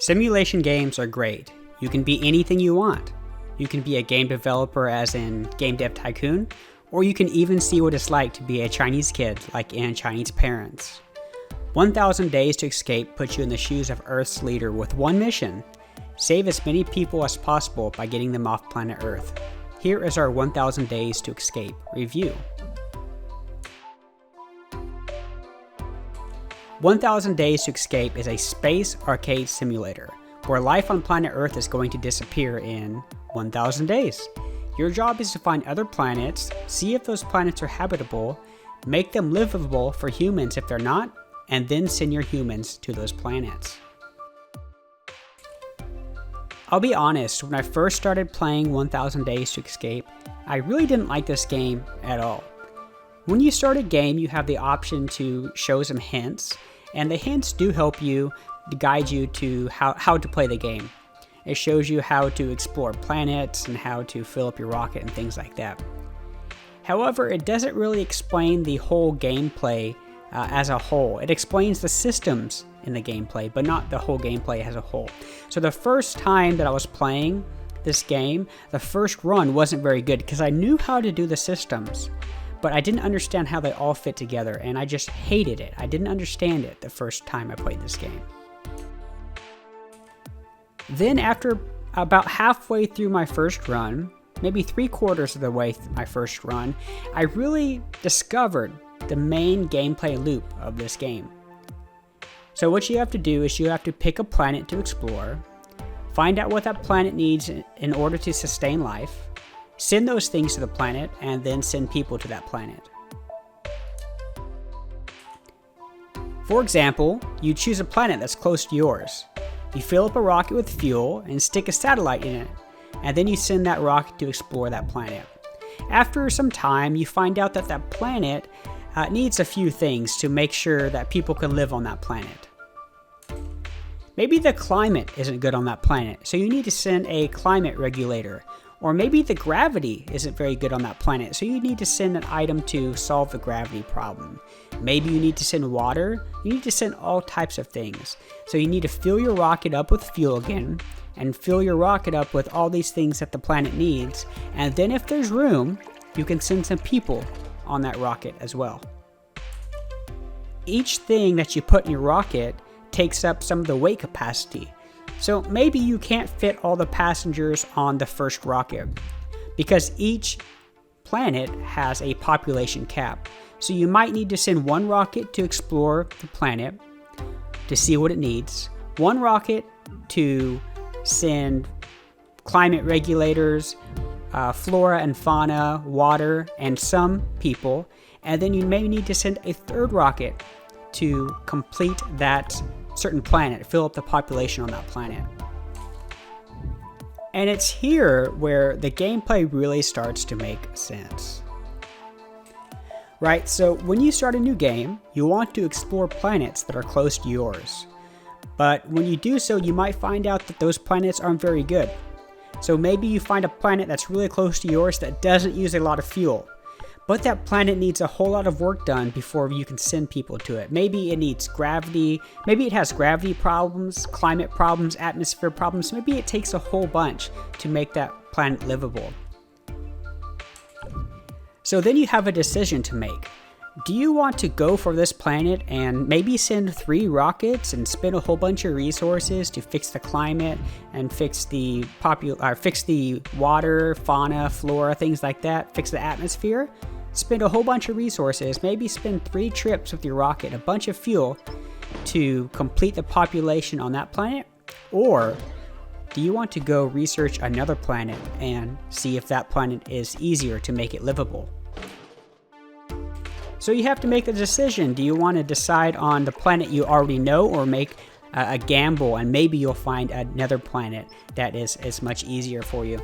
Simulation games are great. You can be anything you want. You can be a game developer as in Game Dev Tycoon, or you can even see what it's like to be a Chinese kid like in Chinese Parents. 1000 Days to Escape puts you in the shoes of Earth's leader with one mission: save as many people as possible by getting them off planet Earth. Here is our 1000 Days to Escape review. 1000 Days to Escape is a space arcade simulator where life on planet Earth is going to disappear in 1000 days. Your job is to find other planets, see if those planets are habitable, make them livable for humans if they're not, and then send your humans to those planets. I'll be honest, when I first started playing 1000 Days to Escape, I really didn't like this game at all. When you start a game, you have the option to show some hints, and the hints do help you to guide you to how to play the game. It shows you how to explore planets and how to fill up your rocket and things like that. However, it doesn't really explain the whole gameplay as a whole. It explains the systems in the gameplay, but not the whole gameplay as a whole. So the first time that I was playing this game, the first run wasn't very good because I knew how to do the systems, but I didn't understand how they all fit together, and I just hated it. I didn't understand it the first time I played this game. Then after about halfway through my first run, maybe 3/4 of the way through my first run, I really discovered the main gameplay loop of this game. So what you have to do is you have to pick a planet to explore, find out what that planet needs in order to sustain life, send those things to the planet, and then send people to that planet. For example, you choose a planet that's close to yours. You fill up a rocket with fuel and stick a satellite in it, and then you send that rocket to explore that planet. After some time, you find out that that planet needs a few things to make sure that people can live on that planet. Maybe the climate isn't good on that planet, so you need to send a climate regulator. Or maybe the gravity isn't very good on that planet, so you need to send an item to solve the gravity problem. Maybe you need to send water. You need to send all types of things. So you need to fill your rocket up with fuel again, and fill your rocket up with all these things that the planet needs. And then if there's room, you can send some people on that rocket as well. Each thing that you put in your rocket takes up some of the weight capacity. So maybe you can't fit all the passengers on the first rocket because each planet has a population cap. So you might need to send one rocket to explore the planet to see what it needs, one rocket to send climate regulators, flora and fauna, water, and some people, and then you may need to send a third rocket to complete that certain planet, fill up the population on that planet. And it's here where the gameplay really starts to make sense. Right, so when you start a new game, you want to explore planets that are close to yours. But when you do so, you might find out that those planets aren't very good. So maybe you find a planet that's really close to yours that doesn't use a lot of fuel. But that planet needs a whole lot of work done before you can send people to it. Maybe it needs gravity, maybe it has gravity problems, climate problems, atmosphere problems. Maybe it takes a whole bunch to make that planet livable. So then you have a decision to make. Do you want to go for this planet and maybe send 3 rockets and spend a whole bunch of resources to fix the climate and fix the water, fauna, flora, things like that, fix the atmosphere? Spend a whole bunch of resources, maybe spend 3 trips with your rocket, a bunch of fuel to complete the population on that planet? Or do you want to go research another planet and see if that planet is easier to make it livable? So you have to make the decision. Do you want to decide on the planet you already know, or make a gamble and maybe you'll find another planet that is much easier for you?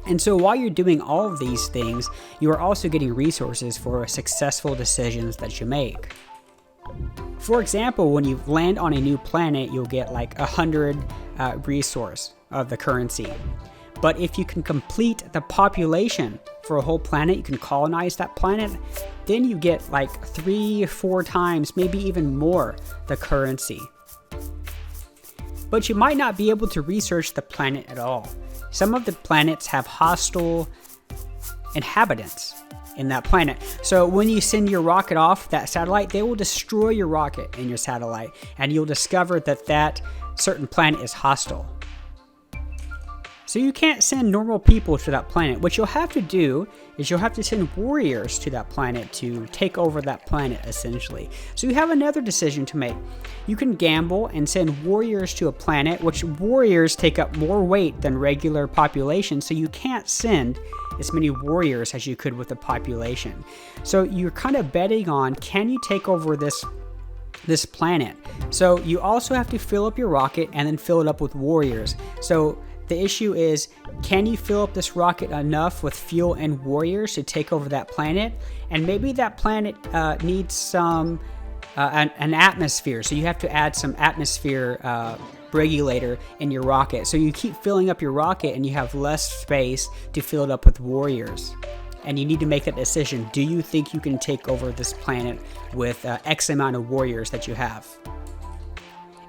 And so while you're doing all of these things, you are also getting resources for successful decisions that you make. For example, when you land on a new planet, you'll get like 100 resource of the currency. But if you can complete the population for a whole planet, you can colonize that planet, then you get like 3 or 4 times, maybe even more, the currency. but you might not be able to research the planet at all. Some of the planets have hostile inhabitants in that planet. So when you send your rocket off that satellite, they will destroy your rocket and your satellite, and you'll discover that that certain planet is hostile. So you can't send normal people to that planet. What you'll have to do is you'll have to send warriors to that planet to take over that planet, essentially. So you have another decision to make. You can gamble and send warriors to a planet, which warriors take up more weight than regular population, so you can't send as many warriors as you could with the population. So you're kind of betting on, can you take over this planet? So you also have to fill up your rocket and then fill it up with warriors. So the issue is, can you fill up this rocket enough with fuel and warriors to take over that planet? And maybe that planet needs some an atmosphere, so you have to add some atmosphere regulator in your rocket. So you keep filling up your rocket and you have less space to fill it up with warriors. And you need to make that decision. Do you think you can take over this planet with X amount of warriors that you have?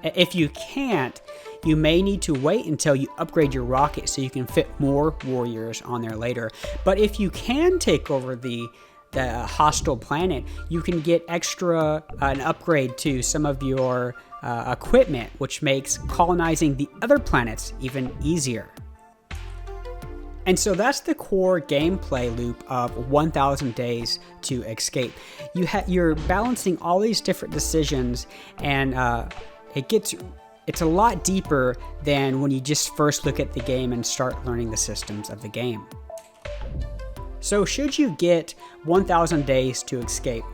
If you can't, you may need to wait until you upgrade your rocket so you can fit more warriors on there later. But if you can take over the hostile planet, you can get an upgrade to some of your equipment, which makes colonizing the other planets even easier. And so that's the core gameplay loop of 1000 Days to Escape. You're balancing all these different decisions, and it's a lot deeper than when you just first look at the game and start learning the systems of the game. So should you get 1000 Days to Escape?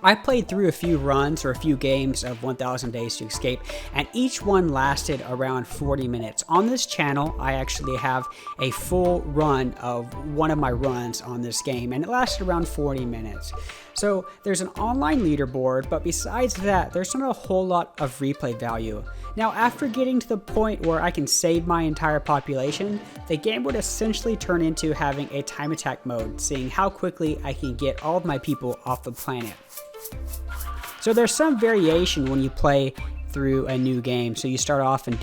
I played through a few runs or a few games of 1000 Days to Escape, and each one lasted around 40 minutes. On this channel, I actually have a full run of one of my runs on this game, and it lasted around 40 minutes. So there's an online leaderboard, but besides that, there's not a whole lot of replay value. Now, after getting to the point where I can save my entire population, the game would essentially turn into having a time attack mode, seeing how quickly I can get all of my people off the planet. So there's some variation when you play through a new game. So you start off in a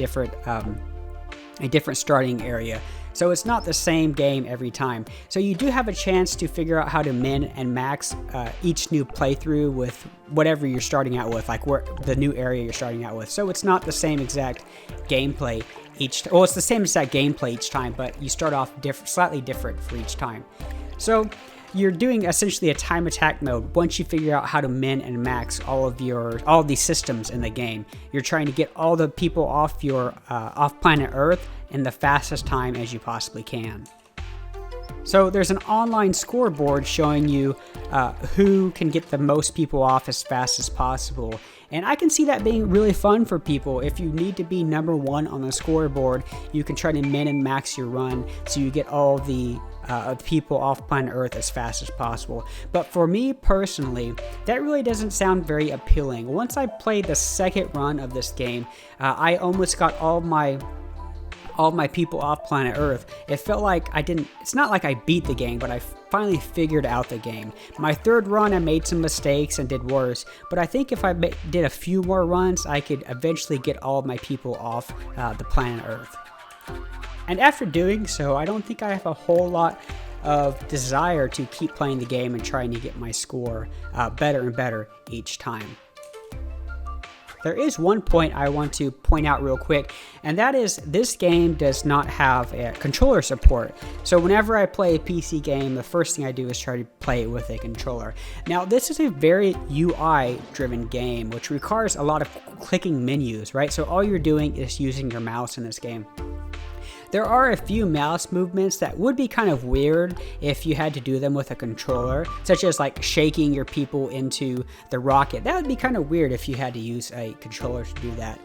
different starting area. So it's not the same game every time. So you do have a chance to figure out how to min and max each new playthrough with whatever you're starting out with, like the new area you're starting out with. So it's not the same exact gameplay it's the same exact gameplay each time, but you start off slightly different for each time. So you're doing essentially a time attack mode once you figure out how to min and max all of these systems in the game. You're trying to get all the people off off planet Earth in the fastest time as you possibly can. So there's an online scoreboard showing you who can get the most people off as fast as possible. And I can see that being really fun for people. If you need to be number one on the scoreboard, you can try to min and max your run so you get all the people off planet Earth as fast as possible. But for me personally, that really doesn't sound very appealing. Once I played the second run of this game, I almost got all of my people off planet Earth. It felt like it's not like I beat the game, but I finally figured out the game. My third run, I made some mistakes and did worse, but I think if I did a few more runs, I could eventually get all of my people off the planet Earth. And after doing so, I don't think I have a whole lot of desire to keep playing the game and trying to get my score better and better each time. There is one point I want to point out real quick, and that is this game does not have a controller support. So whenever I play a PC game, the first thing I do is try to play it with a controller. Now, this is a very UI-driven game, which requires a lot of clicking menus, right? So all you're doing is using your mouse in this game. There are a few mouse movements that would be kind of weird if you had to do them with a controller, such as like shaking your people into the rocket. That would be kind of weird if you had to use a controller to do that.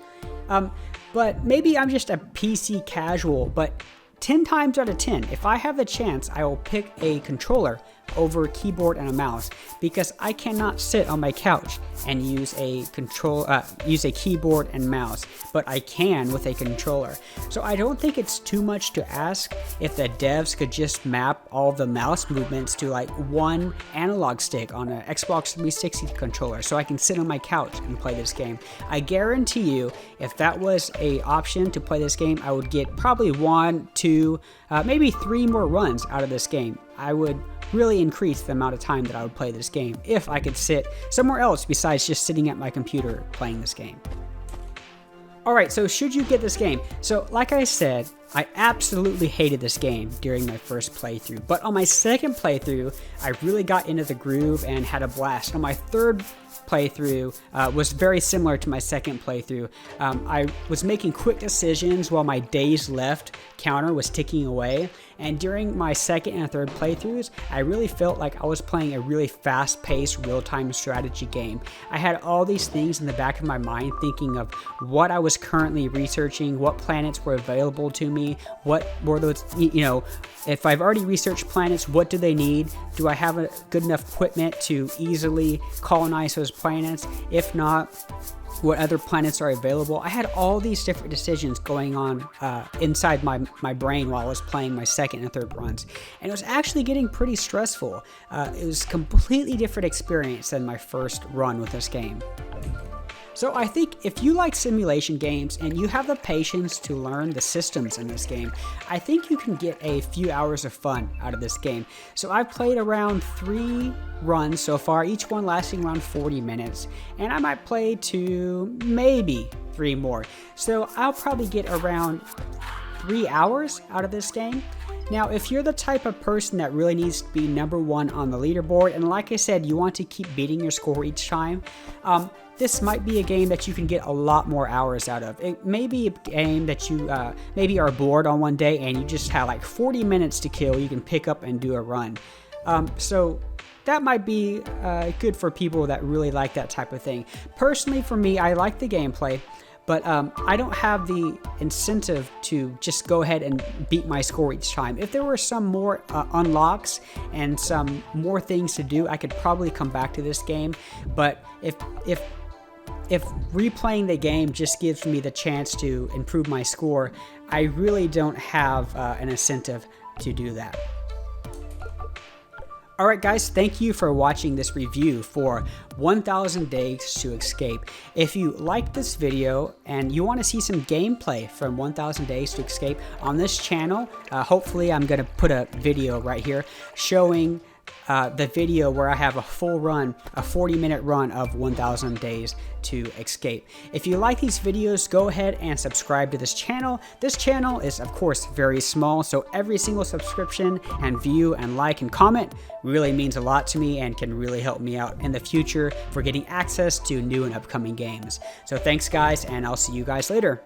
But maybe I'm just a PC casual, but 10 times out of 10, if I have the chance, I will pick a controller over keyboard and a mouse because I cannot sit on my couch and use a keyboard and mouse, but I can with a controller. So I don't think it's too much to ask if the devs could just map all the mouse movements to like one analog stick on an Xbox 360 controller so I can sit on my couch and play this game. I guarantee you, if that was a option to play this game, I would get probably 1, 2, maybe 3 more runs out of this game. I would really increase the amount of time that I would play this game if I could sit somewhere else besides just sitting at my computer playing this game. Alright, so should you get this game? So like I said, I absolutely hated this game during my first playthrough, but on my second playthrough, I really got into the groove and had a blast. On my third playthrough was very similar to my second playthrough. I was making quick decisions while my days left counter was ticking away, and during my second and third playthroughs, I really felt like I was playing a really fast-paced, real-time strategy game. I had all these things in the back of my mind thinking of what I was currently researching, what planets were available to me, what were those, if I've already researched planets, what do they need? Do I have a good enough equipment to easily colonize those planets? If not, what other planets are available? I had all these different decisions going on inside my brain while I was playing my second and third runs, and it was actually getting pretty stressful. It was a completely different experience than my first run with this game. So I think if you like simulation games and you have the patience to learn the systems in this game, I think you can get a few hours of fun out of this game. So I've played around 3 runs so far, each one lasting around 40 minutes, and I might play 2, maybe 3 more. So I'll probably get around 3 hours out of this game. Now, if you're the type of person that really needs to be #1 on the leaderboard, and like I said, you want to keep beating your score each time, this might be a game that you can get a lot more hours out of. It may be a game that you maybe are bored on one day and you just have like 40 minutes to kill, you can pick up and do a run. So that might be good for people that really like that type of thing. Personally, for me, I like the gameplay, but I don't have the incentive to just go ahead and beat my score each time. If there were some more unlocks and some more things to do, I could probably come back to this game. But if replaying the game just gives me the chance to improve my score, I really don't have an incentive to do that. Alright guys, thank you for watching this review for 1000 Days to Escape. If you like this video and you want to see some gameplay from 1000 Days to Escape on this channel, hopefully I'm going to put a video right here showing the video where I have a full run, a 40-minute run of 1000 Days to Escape. If you like these videos, go ahead and subscribe to this channel. This channel is, of course, very small, so every single subscription and view and like and comment really means a lot to me and can really help me out in the future for getting access to new and upcoming games. So thanks guys, and I'll see you guys later.